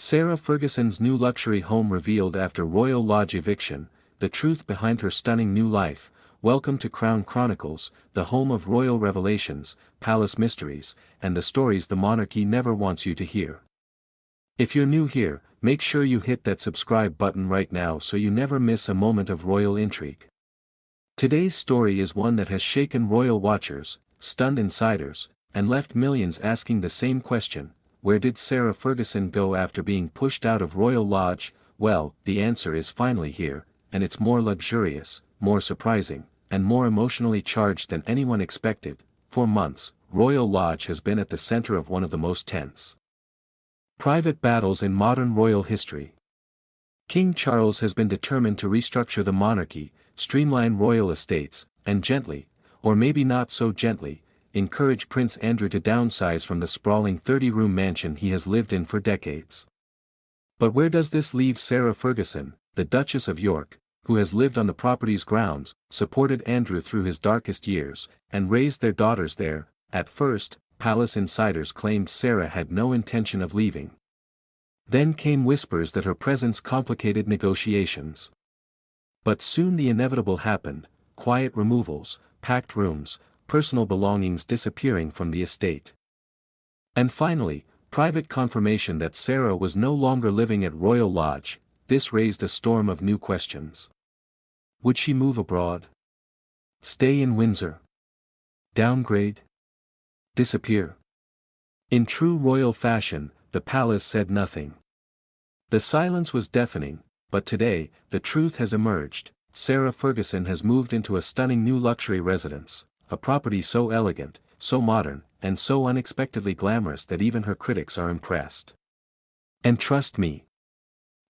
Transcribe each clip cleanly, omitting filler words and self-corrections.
Sarah Ferguson's new luxury home revealed after Royal Lodge eviction, the truth behind her stunning new life. Welcome to Crown Chronicles, the home of royal revelations, palace mysteries, and the stories the monarchy never wants you to hear. If you're new here, make sure you hit that subscribe button right now so you never miss a moment of royal intrigue. Today's story is one that has shaken royal watchers, stunned insiders, and left millions asking the same question: where did Sarah Ferguson go after being pushed out of Royal Lodge? Well, the answer is finally here, and it's more luxurious, more surprising, and more emotionally charged than anyone expected. For months, Royal Lodge has been at the center of one of the most tense private battles in modern royal history. King Charles has been determined to restructure the monarchy, streamline royal estates, and gently, or maybe not so gently, encourage Prince Andrew to downsize from the sprawling 30-room mansion he has lived in for decades. But where does this leave Sarah Ferguson, the Duchess of York, who has lived on the property's grounds, supported Andrew through his darkest years, and raised their daughters there? At first, palace insiders claimed Sarah had no intention of leaving. Then came whispers that her presence complicated negotiations. But soon the inevitable happened: quiet removals, packed rooms, personal belongings disappearing from the estate. And finally, private confirmation that Sarah was no longer living at Royal Lodge. This raised a storm of new questions. Would she move abroad? Stay in Windsor? Downgrade? Disappear? In true royal fashion, the palace said nothing. The silence was deafening, but today, the truth has emerged. Sarah Ferguson has moved into a stunning new luxury residence, a property so elegant, so modern, and so unexpectedly glamorous that even her critics are impressed. And trust me,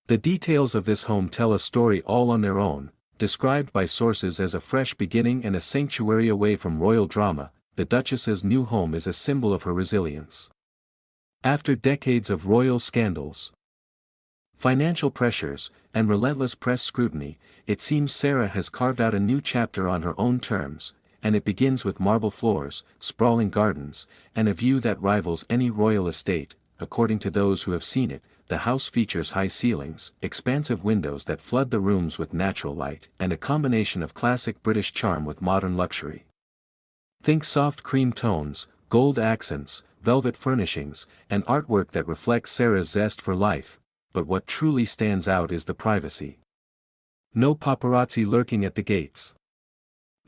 the details of this home tell a story all on their own. Described by sources as a fresh beginning and a sanctuary away from royal drama, the Duchess's new home is a symbol of her resilience. After decades of royal scandals, financial pressures, and relentless press scrutiny, it seems Sarah has carved out a new chapter on her own terms, and it begins with marble floors, sprawling gardens, and a view that rivals any royal estate. According to those who have seen it, the house features high ceilings, expansive windows that flood the rooms with natural light, and a combination of classic British charm with modern luxury. Think soft cream tones, gold accents, velvet furnishings, and artwork that reflects Sarah's zest for life. But what truly stands out is the privacy. No paparazzi lurking at the gates.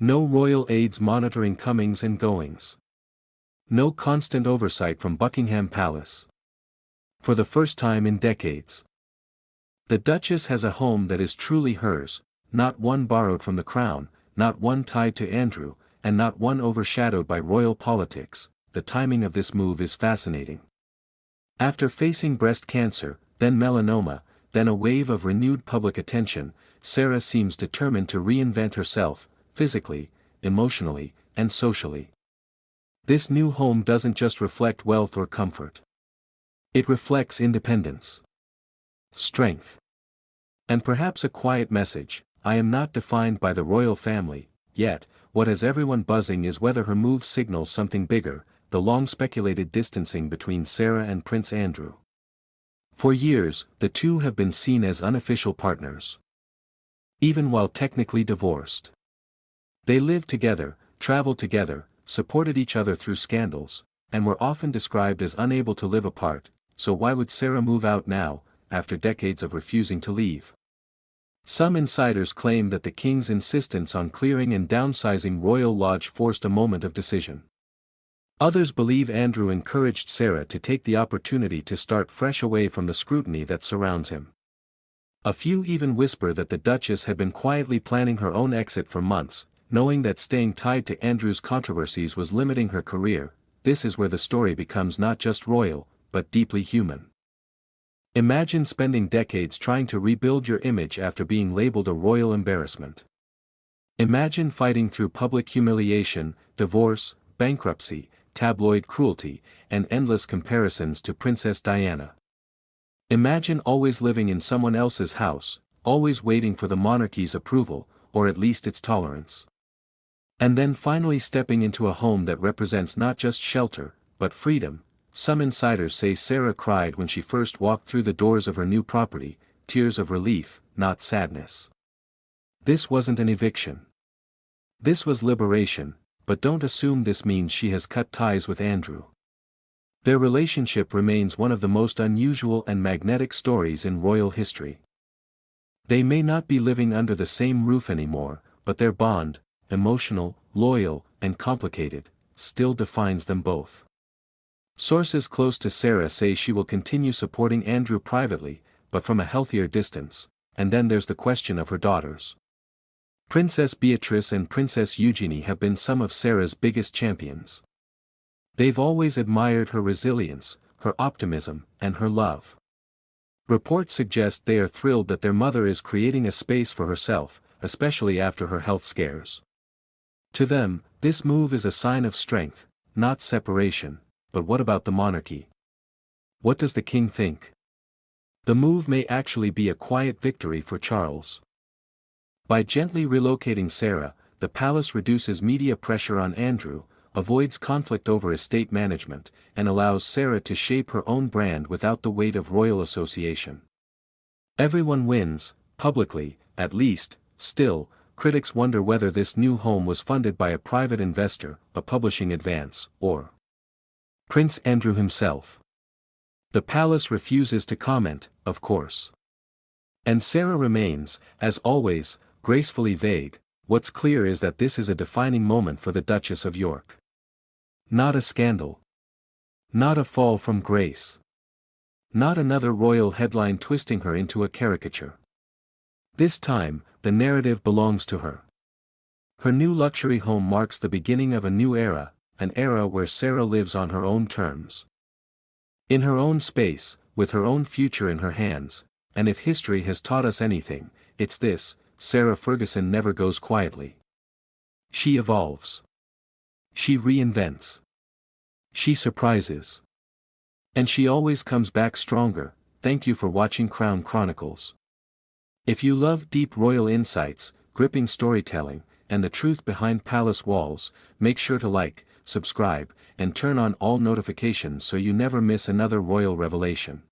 No royal aides monitoring comings and goings. No constant oversight from Buckingham Palace. For the first time in decades, the Duchess has a home that is truly hers, not one borrowed from the crown, not one tied to Andrew, and not one overshadowed by royal politics. The timing of this move is fascinating. After facing breast cancer, then melanoma, then a wave of renewed public attention, Sarah seems determined to reinvent herself, physically, emotionally, and socially. This new home doesn't just reflect wealth or comfort. It reflects independence, strength, and perhaps a quiet message: I am not defined by the royal family. Yet, what has everyone buzzing is whether her move signals something bigger: the long-speculated distancing between Sarah and Prince Andrew. For years, the two have been seen as unofficial partners. Even while technically divorced, they lived together, traveled together, supported each other through scandals, and were often described as unable to live apart. So why would Sarah move out now, after decades of refusing to leave? Some insiders claim that the king's insistence on clearing and downsizing Royal Lodge forced a moment of decision. Others believe Andrew encouraged Sarah to take the opportunity to start fresh away from the scrutiny that surrounds him. A few even whisper that the Duchess had been quietly planning her own exit for months, knowing that staying tied to Andrew's controversies was limiting her career. This is where the story becomes not just royal, but deeply human. Imagine spending decades trying to rebuild your image after being labeled a royal embarrassment. Imagine fighting through public humiliation, divorce, bankruptcy, tabloid cruelty, and endless comparisons to Princess Diana. Imagine always living in someone else's house, always waiting for the monarchy's approval, or at least its tolerance. And then finally stepping into a home that represents not just shelter, but freedom, Some insiders say Sarah cried when she first walked through the doors of her new property, tears of relief, not sadness. This wasn't an eviction. This was liberation, but don't assume this means she has cut ties with Andrew. Their relationship remains one of the most unusual and magnetic stories in royal history. They may not be living under the same roof anymore, but their bond, emotional, loyal, and complicated, still defines them both. Sources close to Sarah say she will continue supporting Andrew privately, but from a healthier distance, and then there's the question of her daughters. Princess Beatrice and Princess Eugenie have been some of Sarah's biggest champions. They've always admired her resilience, her optimism, and her love. Reports suggest they are thrilled that their mother is creating a space for herself, especially after her health scares. To them, this move is a sign of strength, not separation. But what about the monarchy? What does the king think? The move may actually be a quiet victory for Charles. By gently relocating Sarah, the palace reduces media pressure on Andrew, avoids conflict over estate management, and allows Sarah to shape her own brand without the weight of royal association. Everyone wins, publicly, at least. Still, critics wonder whether this new home was funded by a private investor, a publishing advance, or Prince Andrew himself. The palace refuses to comment, of course. And Sarah remains, as always, gracefully vague. What's clear is that this is a defining moment for the Duchess of York. Not a scandal. Not a fall from grace. Not another royal headline twisting her into a caricature. This time, the narrative belongs to her. Her new luxury home marks the beginning of a new era, an era where Sarah lives on her own terms. In her own space, with her own future in her hands, and if history has taught us anything, it's this: Sarah Ferguson never goes quietly. She evolves. She reinvents. She surprises. And she always comes back stronger. Thank you for watching Crown Chronicles. If you love deep royal insights, gripping storytelling, and the truth behind palace walls, make sure to like, subscribe, and turn on all notifications so you never miss another royal revelation.